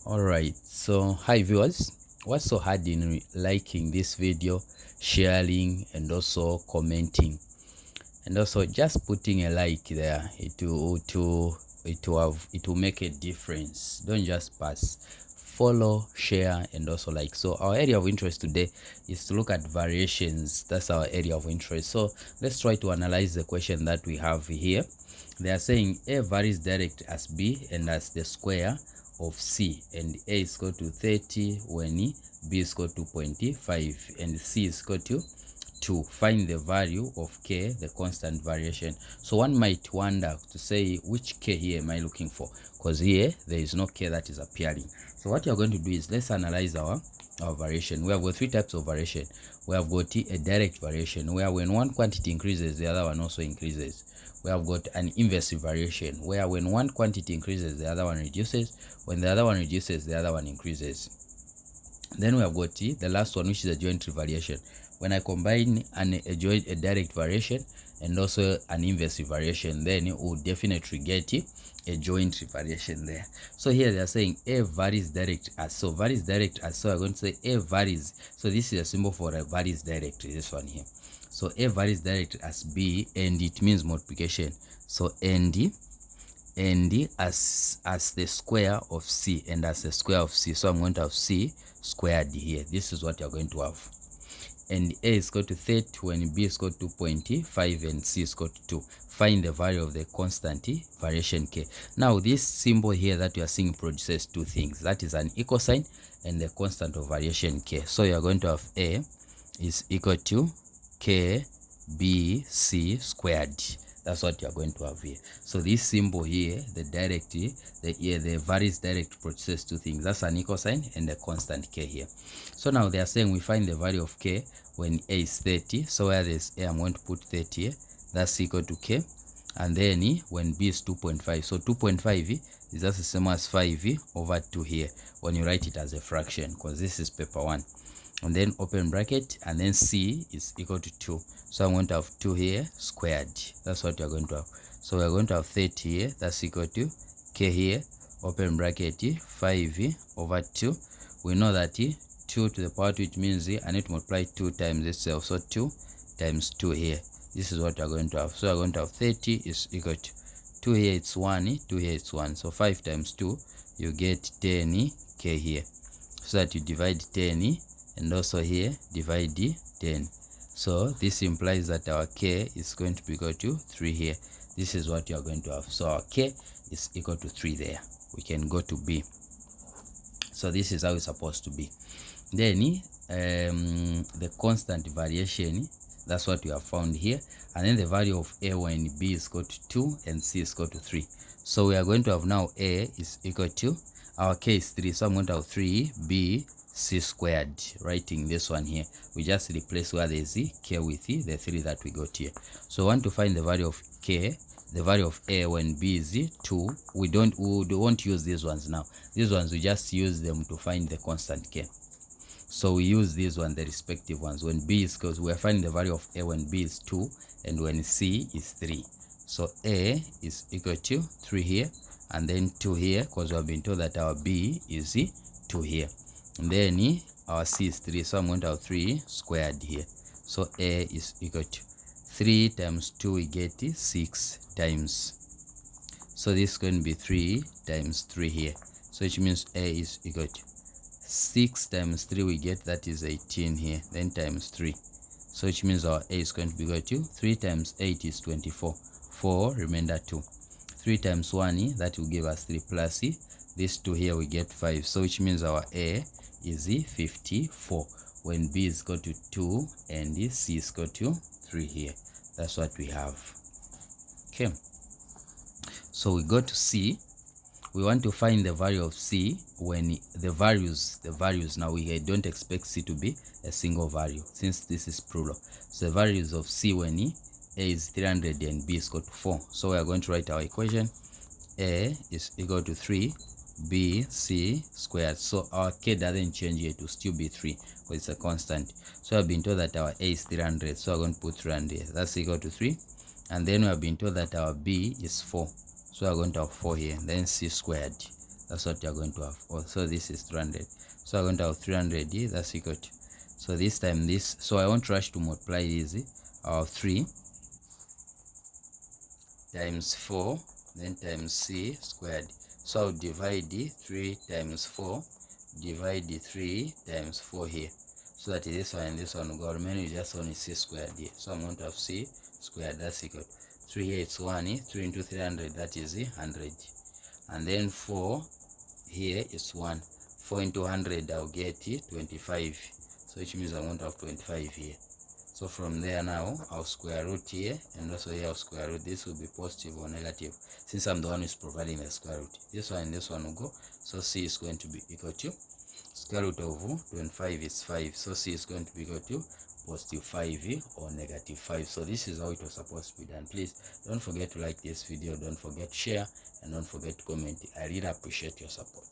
Alright, so hi viewers, what's so hard in liking this video, sharing and also commenting, and also just putting a like there? It will make a difference. Don't just pass, follow, share and also like. So our area of interest today is to look at variations. That's our area of interest. So let's try to analyze the question that we have here. They are saying A varies direct as B and as the square of C, and A is equal to 30 when B is equal to 0.5 and C is equal to 2. Find the value of K, the constant variation. So one might wonder to say, which K here am I looking for? Because here there is no K that is appearing. So what you're going to do is, let's analyze our variation. We have got three types of variation. We have got a direct variation, where when one quantity increases, the other one also increases. We have got an inverse variation, where when one quantity increases, the other one reduces. When the other one reduces, the other one increases. Then we have got the last one, which is a joint variation. When I combine a direct variation and also an inverse variation, then it will definitely get a joint variation there. So here they are saying A varies direct as. So varies direct as, so I'm going to say A varies. So this is a symbol for a varies direct, this one here. So A varies direct as B, and it means multiplication. So and as the square of C, and as the square of C. So I'm going to have C squared here. This is what you're going to have. And A is equal to 30 when B is equal to 0.5 and C is equal to 2. Find the value of the constant variation K. Now this symbol here that you are seeing produces two things. That is an equal sign and the constant of variation K. So you are going to have A is equal to K B C squared. That's what you are going to have here. So this symbol here, the varies direct produces two things. That's an equal sign and a constant K here. So now they are saying we find the value of K when A is 30. So where there's A, I'm going to put 30 here. That's equal to K. And then when B is 2.5. So 2.5 is just the same as 5 over 2 here when you write it as a fraction, because this is paper 1. And then open bracket, and then C is equal to 2. So I'm going to have 2 here squared. That's what you're going to have. So we're going to have 30 here. That's equal to K here, open bracket, 5 over 2. We know that 2 to the power 2, which means I need to multiply 2 times itself. So 2 times 2 here. This is what you're going to have. So we're going to have 30 is equal to 2 here, it's 1, 2 here, it's 1. So 5 times 2, you get 10 K here. So that you divide 10 and also here divide 10. So this implies that our K is going to be equal to 3 here. This is what you are going to have. So our K is equal to 3 there. We can go to B. So this is how it's supposed to be. Then the constant variation, that's what we have found here. And then the value of A when B is equal to 2 and C is equal to 3. So we are going to have now A is equal to, our K is 3. So I'm going to have 3B C squared, writing this one here. We just replace where there is K with the 3 that we got here. So we want to find the value of K, the value of A when B is 2. We won't use these ones now. These ones we just use them to find the constant K. So we use these ones, the respective ones. When B is, because we are finding the value of A when B is 2 and when C is 3. So A is equal to 3 here, and then 2 here, because we have been told that our B is 2 here. And then our C is 3, so I'm going to have 3 squared here. So A is equal to 3 times 2, we get 6 times. So this is going to be 3 times 3 here. So which means A is equal to 6 times 3, we get, that is 18 here, then times 3. So which means our A is going to be equal to 3 times 8 is 24. 4 remainder 2. 3 times 1, that will give us 3 plus this 2 here, we get 5. So which means our A is 54 when B is equal to 2 and C is equal to 3 here. That's what we have. Okay, so we go to C. We want to find the value of C when the values now, we don't expect C to be a single value since this is plural. So the values of C when A is 300 and B is equal to 4. So we are going to write our equation. A is equal to 3 B C squared. So our K doesn't change here, to still be 3 because it's a constant. So I've been told that our A is 300, so I'm going to put 300. That's equal to 3. And then we have been told that our B is 4, so we're going to have 4 here. Then C squared. That's what you're going to have. So this is 300. So I'm going to have 300 here. That's equal to, so this time this, so I want to rush to multiply these. I'll have 3 times 4, then times c squared. So I'll divide 3 times 4, divide 3 times 4 here, so that this one and this one will go, remaining just only c squared here. So I'm going to have c squared, that's equal to 3 here, it's 1, 3 into 300, that is 100, and then 4 here is 1, 4 into 100 I'll get 25, so which means I want to have 25 here. So from there now I'll square root here, and also here I'll square root. This will be positive or negative since I'm the one who's providing the square root. This one and this one will go, so c is going to be equal to square root of 25 is 5, so c is going to be equal to positive 5 or negative 5. So this is how it was supposed to be done. Please don't forget to like this video, don't forget to share, and don't forget to comment. I really appreciate your support.